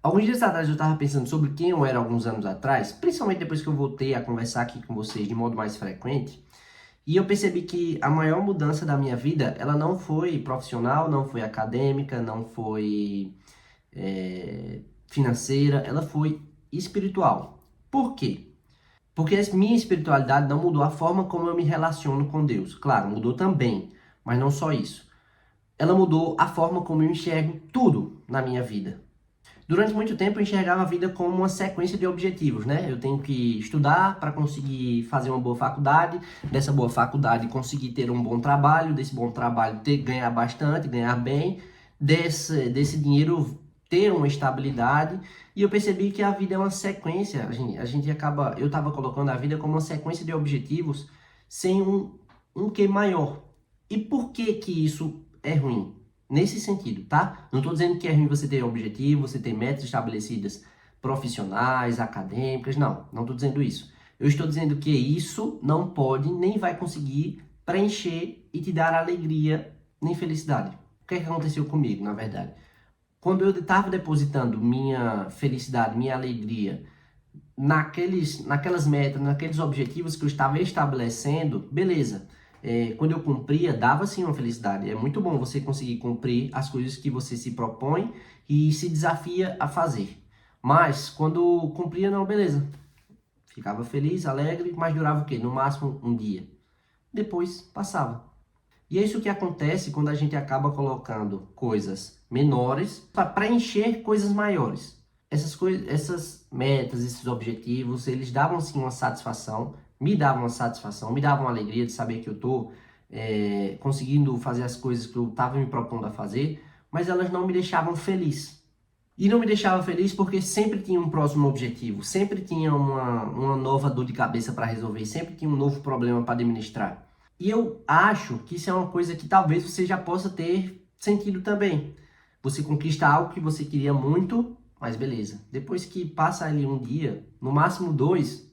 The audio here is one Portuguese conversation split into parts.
Alguns dias atrás eu estava pensando sobre quem eu era alguns anos atrás, principalmente depois que eu voltei a conversar aqui com vocês de modo mais frequente, e eu percebi que a maior mudança da minha vida, ela não foi profissional, não foi acadêmica, não foi financeira, ela foi espiritual. Por quê? Porque a minha espiritualidade não mudou a forma como eu me relaciono com Deus. Claro, mudou também, mas não só isso. Ela mudou a forma como eu enxergo tudo na minha vida. Durante muito tempo eu enxergava a vida como uma sequência de objetivos, né? Eu tenho que estudar para conseguir fazer uma boa faculdade, dessa boa faculdade conseguir ter um bom trabalho, desse bom trabalho ganhar bastante, ganhar bem, desse dinheiro ter uma estabilidade. E eu percebi que a vida é uma sequência, a gente acaba, eu estava colocando a vida como uma sequência de objetivos sem um quê maior. E por que que isso é ruim? Nesse sentido, tá? Não estou dizendo que é ruim você ter objetivo, você ter metas estabelecidas profissionais, acadêmicas, não estou dizendo isso. Eu estou dizendo que isso não pode nem vai conseguir preencher e te dar alegria nem felicidade. O que é que aconteceu comigo, na verdade? Quando eu estava depositando minha felicidade, minha alegria naquelas metas, naqueles objetivos que eu estava estabelecendo, beleza. Quando eu cumpria, dava sim uma felicidade. É muito bom você conseguir cumprir as coisas que você se propõe e se desafia a fazer. Mas quando cumpria, não, beleza. Ficava feliz, alegre, mas durava o quê? No máximo um dia. Depois passava. E é isso que acontece quando a gente acaba colocando coisas menores para preencher coisas maiores. Essas metas, esses objetivos, eles davam sim uma satisfação, me davam uma satisfação, me davam uma alegria de saber que eu estou conseguindo fazer as coisas que eu estava me propondo a fazer, mas elas não me deixavam feliz. E não me deixava feliz porque sempre tinha um próximo objetivo, sempre tinha uma nova dor de cabeça para resolver, sempre tinha um novo problema para administrar. E eu acho que isso é uma coisa que talvez você já possa ter sentido também. Você conquista algo que você queria muito, mas beleza. Depois que passa ali um dia, no máximo dois,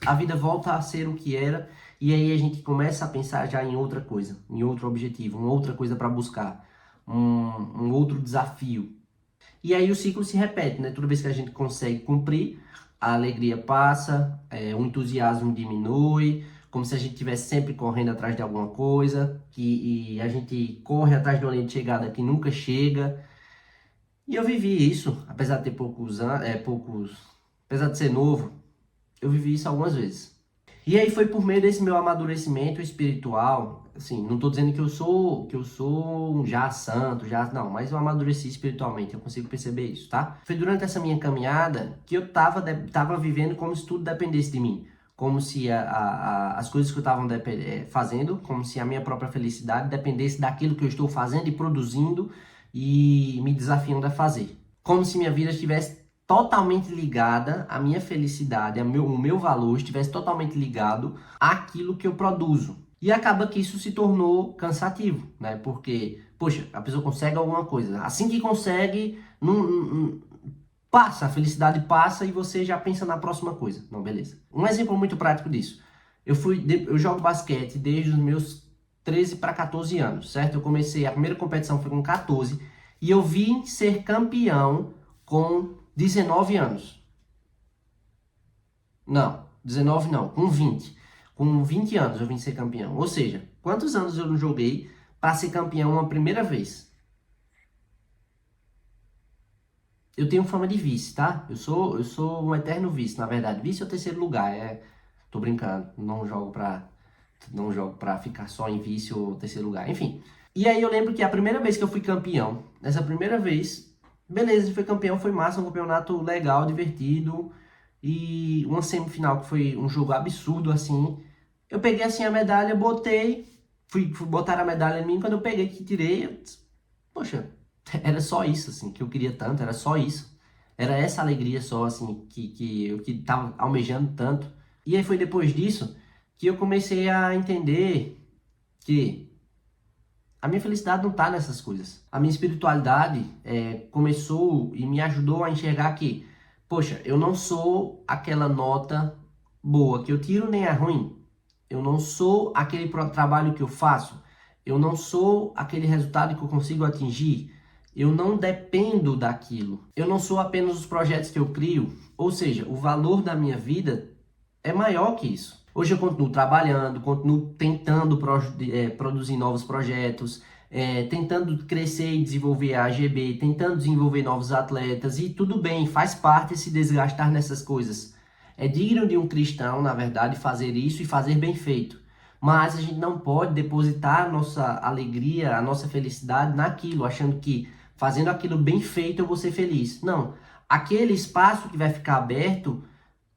a vida volta a ser o que era e aí a gente começa a pensar já em outra coisa, em outro objetivo, uma outra coisa para buscar, um outro desafio. E aí o ciclo se repete, né? Toda vez que a gente consegue cumprir, a alegria passa, o entusiasmo diminui, como se a gente estivesse sempre correndo atrás de alguma coisa, e a gente corre atrás de uma linha de chegada que nunca chega. E eu vivi isso, apesar de ter apesar de ser novo, eu vivi isso algumas vezes. E aí foi por meio desse meu amadurecimento espiritual, assim, não estou dizendo que eu sou um já santo, não, mas eu amadureci espiritualmente, eu consigo perceber isso, tá? Foi durante essa minha caminhada que eu tava vivendo como se tudo dependesse de mim, como se as coisas que eu estava fazendo, como se a minha própria felicidade dependesse daquilo que eu estou fazendo e produzindo e me desafiando a fazer. Como se minha vida estivesse totalmente ligada à minha felicidade, o meu valor estivesse totalmente ligado àquilo que eu produzo. E acaba que isso se tornou cansativo, né? Porque, poxa, a pessoa consegue alguma coisa. Assim que consegue, passa, a felicidade passa e você já pensa na próxima coisa. Não, beleza. Um exemplo muito prático disso. Eu jogo basquete desde os meus 13 para 14 anos, certo? Eu comecei, a primeira competição foi com 14 e eu vim ser campeão com 19 anos. Não, 19 não, com 20. Com 20 anos eu vim ser campeão. Ou seja, quantos anos eu não joguei para ser campeão uma primeira vez? Eu tenho fama de vice, tá? Eu sou um eterno vice, na verdade. Vice é o terceiro lugar, tô brincando. Não jogo pra ficar só em vice ou terceiro lugar. Enfim. E aí eu lembro que a primeira vez que eu fui campeão, nessa primeira vez, beleza, foi campeão, foi massa, um campeonato legal, divertido. E uma semifinal que foi um jogo absurdo, assim. Eu peguei assim a medalha, botei, fui botar a medalha em mim, quando eu peguei que tirei, eu disse, poxa, era só isso, assim, que eu queria tanto, era só isso. Era essa alegria só, assim, que eu que tava almejando tanto. E aí foi depois disso que eu comecei a entender que a minha felicidade não tá nessas coisas. A minha espiritualidade começou e me ajudou a enxergar que, poxa, eu não sou aquela nota boa que eu tiro nem é ruim. Eu não sou aquele trabalho que eu faço. Eu não sou aquele resultado que eu consigo atingir Eu não dependo daquilo. Eu não sou apenas os projetos que eu crio. Ou seja, o valor da minha vida é maior que isso. Hoje eu continuo trabalhando, continuo tentando produzir novos projetos, tentando crescer e desenvolver a AGB, tentando desenvolver novos atletas, e tudo bem, faz parte se desgastar nessas coisas. É digno de um cristão, na verdade, fazer isso e fazer bem feito. Mas a gente não pode depositar a nossa alegria, a nossa felicidade naquilo, achando que fazendo aquilo bem feito eu vou ser feliz. Não. Aquele espaço que vai ficar aberto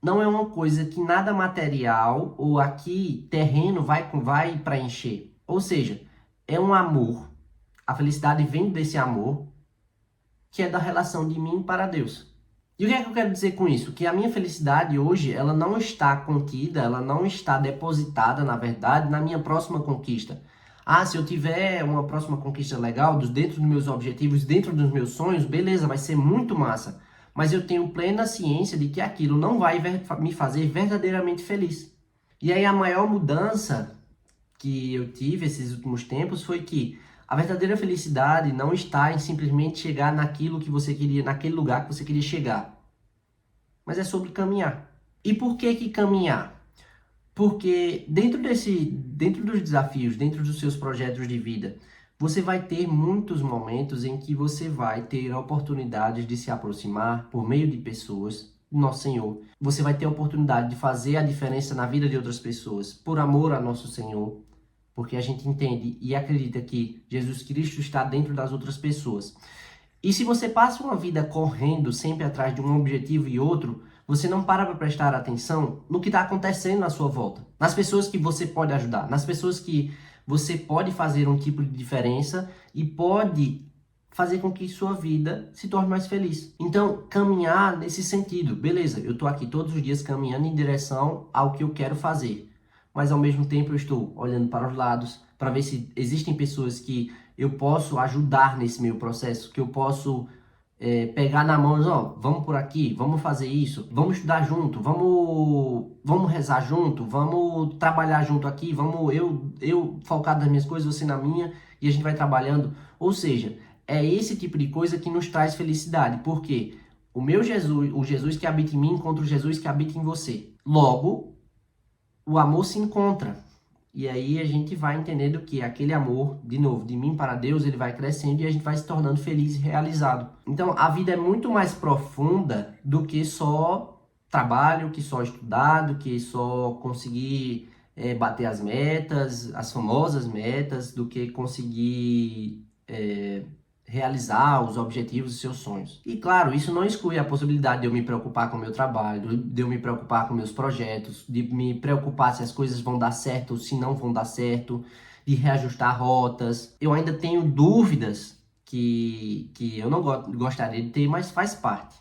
não é uma coisa que nada material ou aqui terreno vai preencher. Ou seja, é um amor. A felicidade vem desse amor que é da relação de mim para Deus. E o que é que eu quero dizer com isso? Que a minha felicidade hoje, ela não está contida, ela não está depositada, na verdade, na minha próxima conquista. Ah, se eu tiver uma próxima conquista legal, dentro dos meus objetivos, dentro dos meus sonhos, beleza, vai ser muito massa. Mas eu tenho plena ciência de que aquilo não vai me fazer verdadeiramente feliz. E aí a maior mudança que eu tive esses últimos tempos foi que a verdadeira felicidade não está em simplesmente chegar naquilo que você queria, naquele lugar que você queria chegar, mas é sobre caminhar. E por que caminhar? Porque dentro dos desafios, dentro dos seus projetos de vida, você vai ter muitos momentos em que você vai ter oportunidades de se aproximar por meio de pessoas, Nosso Senhor. Você vai ter a oportunidade de fazer a diferença na vida de outras pessoas, por amor a Nosso Senhor. Porque a gente entende e acredita que Jesus Cristo está dentro das outras pessoas. E se você passa uma vida correndo sempre atrás de um objetivo e outro, você não para prestar atenção no que está acontecendo à sua volta. Nas pessoas que você pode ajudar, nas pessoas que você pode fazer um tipo de diferença e pode fazer com que sua vida se torne mais feliz. Então, caminhar nesse sentido. Beleza, eu estou aqui todos os dias caminhando em direção ao que eu quero fazer. Mas ao mesmo tempo eu estou olhando para os lados para ver se existem pessoas que eu posso ajudar nesse meu processo, que eu posso pegar na mão, ó, vamos por aqui, vamos fazer isso, vamos estudar junto, vamos rezar junto, vamos trabalhar junto aqui, vamos eu focar nas minhas coisas, você na minha, e a gente vai trabalhando. Ou seja, é esse tipo de coisa que nos traz felicidade, porque o meu Jesus, o Jesus que habita em mim, encontra o Jesus que habita em você. Logo, o amor se encontra. E aí a gente vai entendendo que aquele amor, de novo, de mim para Deus, ele vai crescendo e a gente vai se tornando feliz e realizado. Então a vida é muito mais profunda do que só trabalho, que só estudar, do que só conseguir bater as metas, as famosas metas, do que conseguir realizar os objetivos e seus sonhos. E claro, isso não exclui a possibilidade de eu me preocupar com o meu trabalho, de eu me preocupar com meus projetos, de me preocupar se as coisas vão dar certo ou se não vão dar certo, de reajustar rotas. Eu ainda tenho dúvidas que eu não gostaria de ter, mas faz parte.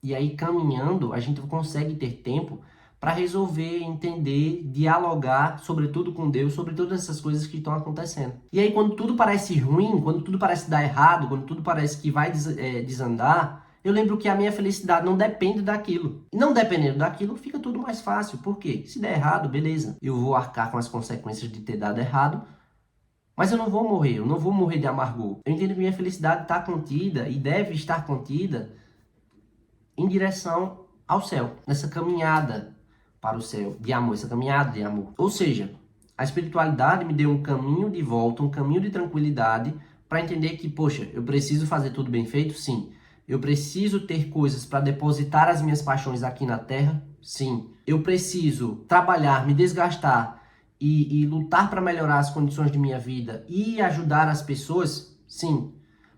E aí, caminhando, a gente consegue ter tempo para resolver, entender, dialogar, sobretudo com Deus, sobre todas essas coisas que estão acontecendo. E aí, quando tudo parece ruim, quando tudo parece dar errado, quando tudo parece que vai desandar, eu lembro que a minha felicidade não depende daquilo. E não dependendo daquilo, fica tudo mais fácil. Por quê? Se der errado, beleza. Eu vou arcar com as consequências de ter dado errado, mas eu não vou morrer, eu não vou morrer de amargor. Eu entendo que minha felicidade está contida e deve estar contida em direção ao céu, nessa caminhada para o céu, de amor, essa caminhada de amor. Ou seja, a espiritualidade me deu um caminho de volta, um caminho de tranquilidade para entender que, poxa, eu preciso fazer tudo bem feito? Sim. Eu preciso ter coisas para depositar as minhas paixões aqui na terra? Sim. Eu preciso trabalhar, me desgastar e lutar para melhorar as condições de minha vida e ajudar as pessoas? Sim.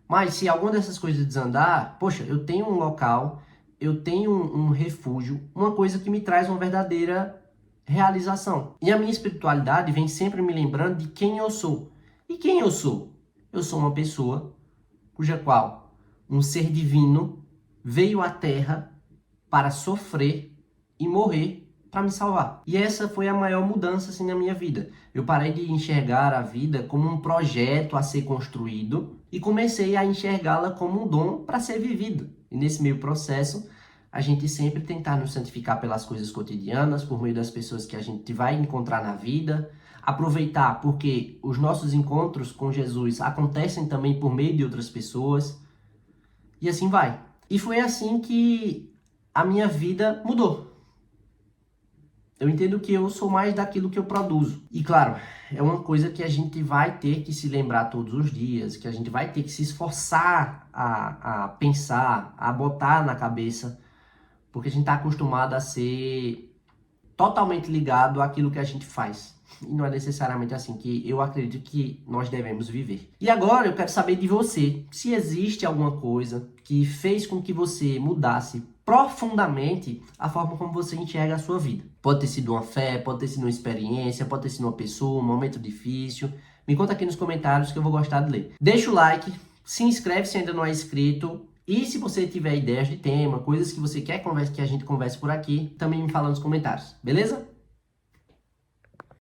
Mas se alguma dessas coisas desandar, poxa, eu tenho um local, eu tenho um refúgio, uma coisa que me traz uma verdadeira realização. E a minha espiritualidade vem sempre me lembrando de quem eu sou. E quem eu sou? Eu sou uma pessoa cuja qual um ser divino veio à Terra para sofrer e morrer para me salvar. E essa foi a maior mudança assim, na minha vida. Eu parei de enxergar a vida como um projeto a ser construído e comecei a enxergá-la como um dom para ser vivido. E nesse meio processo, a gente sempre tentar nos santificar pelas coisas cotidianas, por meio das pessoas que a gente vai encontrar na vida, aproveitar, porque os nossos encontros com Jesus acontecem também por meio de outras pessoas, e assim vai. E foi assim que a minha vida mudou. Eu entendo que eu sou mais daquilo que eu produzo. E claro, é uma coisa que a gente vai ter que se lembrar todos os dias, que a gente vai ter que se esforçar a pensar, a botar na cabeça, porque a gente está acostumado a ser totalmente ligado àquilo que a gente faz. E não é necessariamente assim que eu acredito que nós devemos viver. E agora eu quero saber de você, se existe alguma coisa que fez com que você mudasse profundamente a forma como você enxerga a sua vida. Pode ter sido uma fé, pode ter sido uma experiência, pode ter sido uma pessoa, um momento difícil. Me conta aqui nos comentários que eu vou gostar de ler. Deixa o like, se inscreve se ainda não é inscrito. E se você tiver ideias de tema, coisas que você quer que a gente converse por aqui, também me fala nos comentários, beleza?